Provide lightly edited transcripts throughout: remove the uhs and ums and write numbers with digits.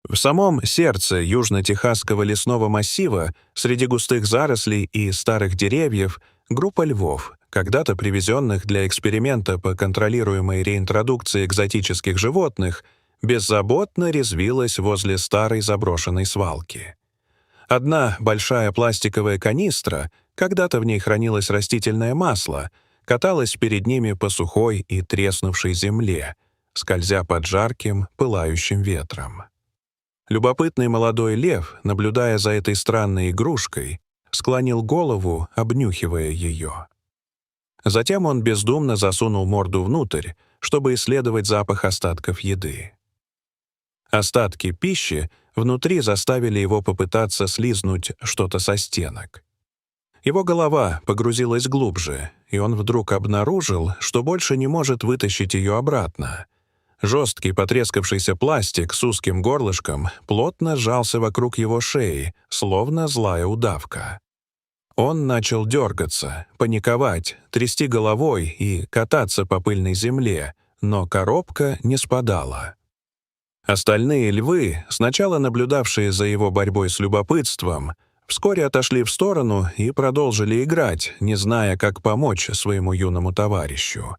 В самом сердце южно-техасского лесного массива, среди густых зарослей и старых деревьев, группа львов, когда-то привезенных для эксперимента по контролируемой реинтродукции экзотических животных, беззаботно резвилась возле старой заброшенной свалки. Одна большая пластиковая канистра, когда-то в ней хранилось растительное масло, каталась перед ними по сухой и треснувшей земле, скользя под жарким, пылающим ветром. Любопытный молодой лев, наблюдая за этой странной игрушкой, склонил голову, обнюхивая ее. Затем он бездумно засунул морду внутрь, чтобы исследовать запах остатков еды. Остатки пищи внутри заставили его попытаться слизнуть что-то со стенок. Его голова погрузилась глубже, и он вдруг обнаружил, что больше не может вытащить ее обратно. Жесткий потрескавшийся пластик с узким горлышком плотно сжался вокруг его шеи, словно злая удавка. Он начал дергаться, паниковать, трясти головой и кататься по пыльной земле, но коробка не спадала. Остальные львы, сначала наблюдавшие за его борьбой с любопытством, вскоре отошли в сторону и продолжили играть, не зная, как помочь своему юному товарищу.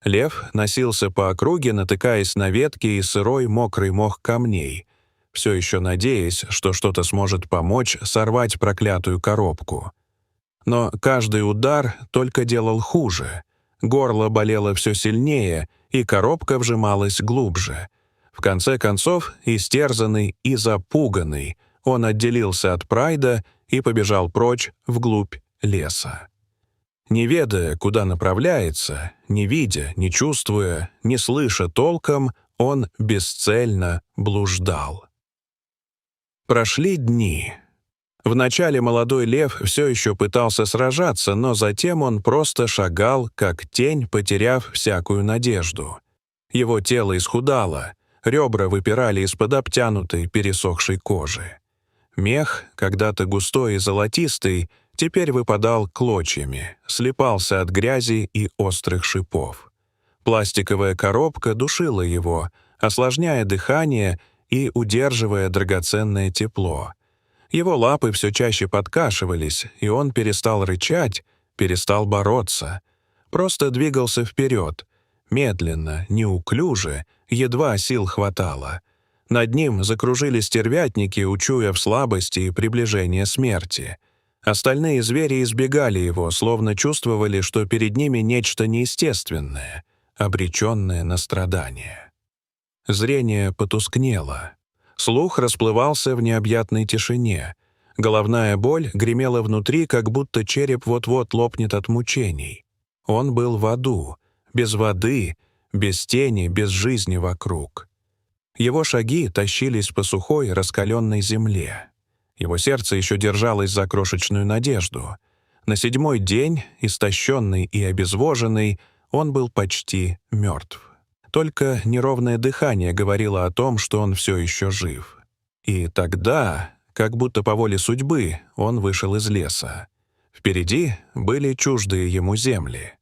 Лев носился по округе, натыкаясь на ветки и сырой мокрый мох камней, все еще надеясь, что что-то сможет помочь сорвать проклятую коробку. Но каждый удар только делал хуже. Горло болело все сильнее, и коробка вжималась глубже. В конце концов, истерзанный и запуганный, он отделился от Прайда и побежал прочь вглубь леса. Не ведая, куда направляется, не видя, не чувствуя, не слыша толком, он бесцельно блуждал. Прошли дни. Вначале молодой лев все еще пытался сражаться, но затем он просто шагал, как тень, потеряв всякую надежду. Его тело исхудало, ребра выпирали из-под обтянутой, пересохшей кожи. Мех, когда-то густой и золотистый, теперь выпадал клочьями, слипался от грязи и острых шипов. Пластиковая коробка душила его, осложняя дыхание и удерживая драгоценное тепло. Его лапы все чаще подкашивались, и он перестал рычать, перестал бороться. Просто двигался вперед, медленно, неуклюже, едва сил хватало. Над ним закружились стервятники, учуя в слабости и приближение смерти. Остальные звери избегали его, словно чувствовали, что перед ними нечто неестественное, обреченное на страдание. Зрение потускнело. Слух расплывался в необъятной тишине. Головная боль гремела внутри, как будто череп вот-вот лопнет от мучений. Он был в аду, без воды, без тени, без жизни вокруг. Его шаги тащились по сухой, раскаленной земле. Его сердце еще держалось за крошечную надежду. На 7-й день, истощенный и обезвоженный, он был почти мертв. Только неровное дыхание говорило о том, что он все еще жив. И тогда, как будто по воле судьбы, он вышел из леса. Впереди были чуждые ему земли.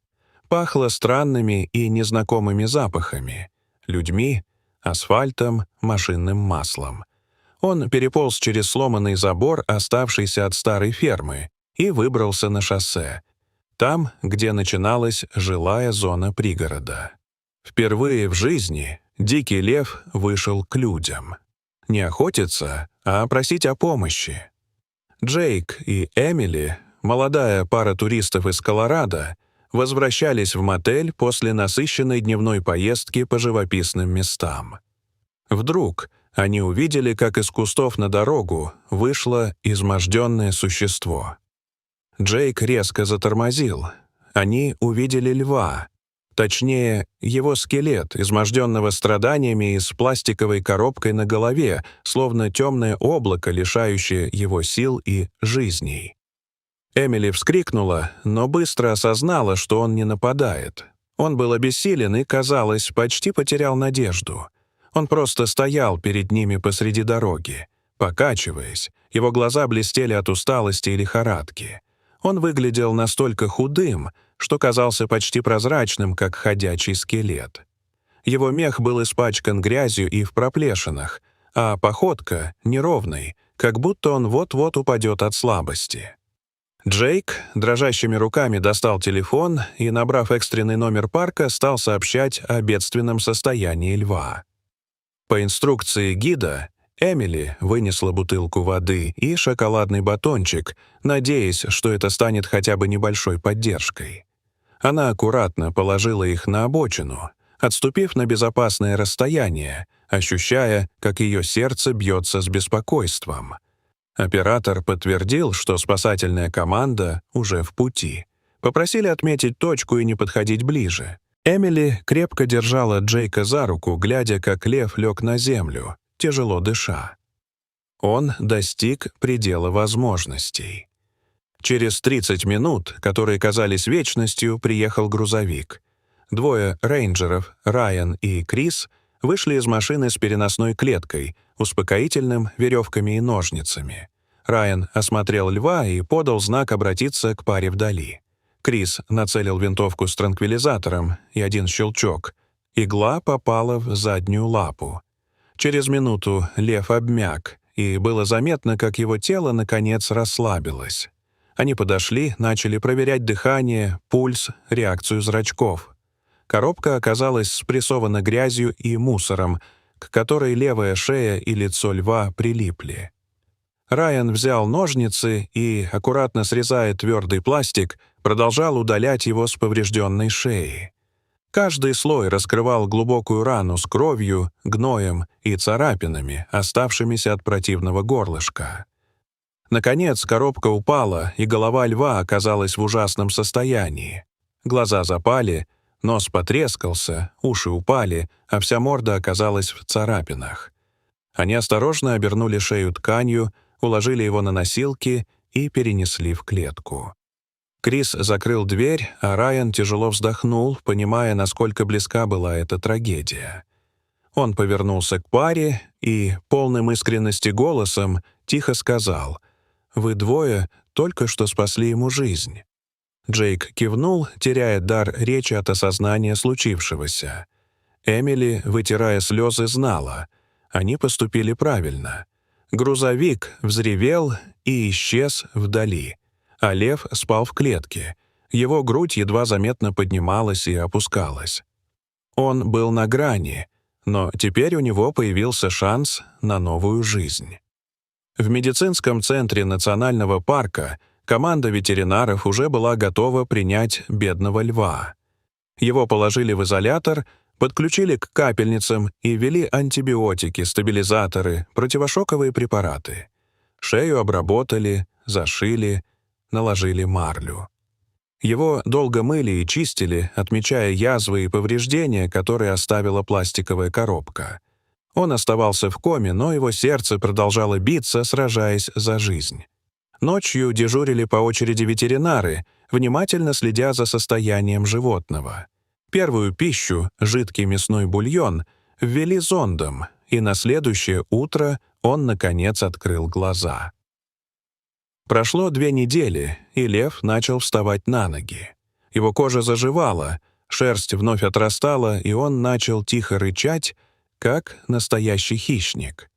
Пахло странными и незнакомыми запахами, людьми, асфальтом, машинным маслом. Он переполз через сломанный забор, оставшийся от старой фермы, и выбрался на шоссе. Там, где начиналась жилая зона пригорода. Впервые в жизни дикий лев вышел к людям. Не охотиться, а просить о помощи. Джейк и Эмили, молодая пара туристов из Колорадо, возвращались в мотель после насыщенной дневной поездки по живописным местам. Вдруг они увидели, как из кустов на дорогу вышло изможденное существо. Джейк резко затормозил. Они увидели льва. Точнее, его скелет, изможденного страданиями и с пластиковой коробкой на голове, словно темное облако, лишающее его сил и жизней. Эмили вскрикнула, но быстро осознала, что он не нападает. Он был обессилен и, казалось, почти потерял надежду. Он просто стоял перед ними посреди дороги, покачиваясь. Его глаза блестели от усталости и лихорадки. Он выглядел настолько худым, что казался почти прозрачным, как ходячий скелет. Его мех был испачкан грязью и в проплешинах, а походка неровной, как будто он вот-вот упадет от слабости. Джейк дрожащими руками достал телефон и, набрав экстренный номер парка, стал сообщать о бедственном состоянии льва. По инструкции гида, Эмили вынесла бутылку воды и шоколадный батончик, надеясь, что это станет хотя бы небольшой поддержкой. Она аккуратно положила их на обочину, отступив на безопасное расстояние, ощущая, как ее сердце бьется с беспокойством. Оператор подтвердил, что спасательная команда уже в пути. Попросили отметить точку и не подходить ближе. Эмили крепко держала Джейка за руку, глядя, как лев лег на землю, тяжело дыша. Он достиг предела возможностей. Через 30 минут, которые казались вечностью, приехал грузовик. Двое рейнджеров, Райан и Крис, вышли из машины с переносной клеткой, успокоительным, веревками и ножницами. Райан осмотрел льва и подал знак обратиться к паре вдали. Крис нацелил винтовку с транквилизатором, и один щелчок. Игла попала в заднюю лапу. Через минуту лев обмяк, и было заметно, как его тело, наконец, расслабилось. Они подошли, начали проверять дыхание, пульс, реакцию зрачков. Коробка оказалась спрессована грязью и мусором, к которой левая шея и лицо льва прилипли. Райан взял ножницы и, аккуратно срезая твердый пластик, продолжал удалять его с поврежденной шеи. Каждый слой раскрывал глубокую рану с кровью, гноем и царапинами, оставшимися от противного горлышка. Наконец коробка упала, и голова льва оказалась в ужасном состоянии. Глаза запали, нос потрескался, уши упали, а вся морда оказалась в царапинах. Они осторожно обернули шею тканью, уложили его на носилки и перенесли в клетку. Крис закрыл дверь, а Райан тяжело вздохнул, понимая, насколько близка была эта трагедия. Он повернулся к паре и, полным искренности голосом, тихо сказал: «Вы двое только что спасли ему жизнь». Джейк кивнул, теряя дар речи от осознания случившегося. Эмили, вытирая слезы, знала. Они поступили правильно. Грузовик взревел и исчез вдали, а лев спал в клетке. Его грудь едва заметно поднималась и опускалась. Он был на грани, но теперь у него появился шанс на новую жизнь. В медицинском центре национального парка команда ветеринаров уже была готова принять бедного льва. Его положили в изолятор, подключили к капельницам и ввели антибиотики, стабилизаторы, противошоковые препараты. Шею обработали, зашили, наложили марлю. Его долго мыли и чистили, отмечая язвы и повреждения, которые оставила пластиковая коробка. Он оставался в коме, но его сердце продолжало биться, сражаясь за жизнь. Ночью дежурили по очереди ветеринары, внимательно следя за состоянием животного. Первую пищу, жидкий мясной бульон, ввели зондом, и на следующее утро он, наконец, открыл глаза. Прошло 2 недели, и лев начал вставать на ноги. Его кожа заживала, шерсть вновь отрастала, и он начал тихо рычать, как настоящий хищник.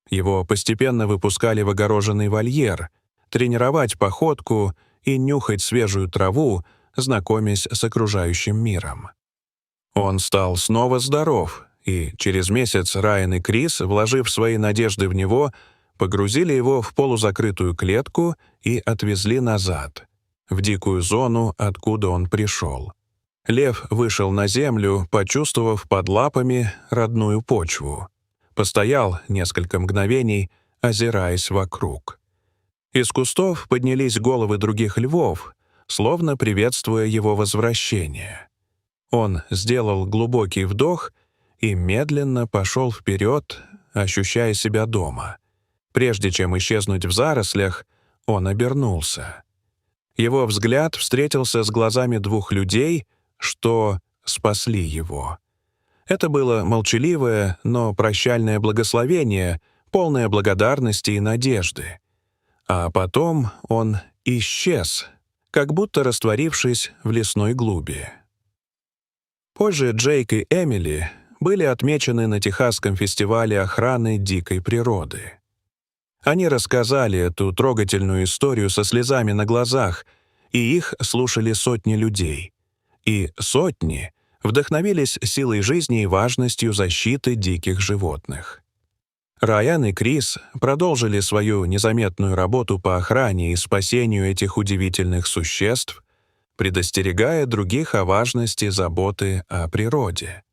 Его постепенно выпускали в огороженный вольер, тренировать походку и нюхать свежую траву, знакомясь с окружающим миром. Он стал снова здоров, и через месяц Райан и Крис, вложив свои надежды в него, погрузили его в полузакрытую клетку и отвезли назад, в дикую зону, откуда он пришел. Лев вышел на землю, почувствовав под лапами родную почву. Постоял несколько мгновений, озираясь вокруг. Из кустов поднялись головы других львов, словно приветствуя его возвращение. Он сделал глубокий вдох и медленно пошел вперед, ощущая себя дома. Прежде чем исчезнуть в зарослях, он обернулся. Его взгляд встретился с глазами 2 людей, что спасли его. Это было молчаливое, но прощальное благословение, полное благодарности и надежды. А потом он исчез, как будто растворившись в лесной глуби. Позже Джейк и Эмили были отмечены на Техасском фестивале охраны дикой природы. Они рассказали эту трогательную историю со слезами на глазах, и их слушали сотни людей. И сотни вдохновились силой жизни и важностью защиты диких животных. Райан и Крис продолжили свою незаметную работу по охране и спасению этих удивительных существ, предостерегая других о важности заботы о природе.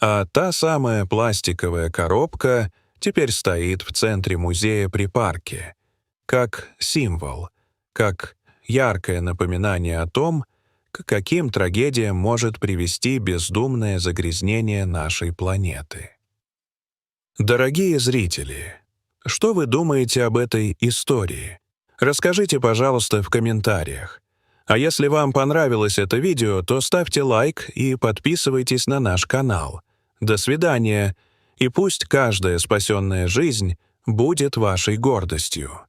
А та самая пластиковая коробка теперь стоит в центре музея при парке, как символ, как яркое напоминание о том, к каким трагедиям может привести бездумное загрязнение нашей планеты. Дорогие зрители, что вы думаете об этой истории? Расскажите, пожалуйста, в комментариях. А если вам понравилось это видео, то ставьте лайк и подписывайтесь на наш канал. До свидания, и пусть каждая спасенная жизнь будет вашей гордостью.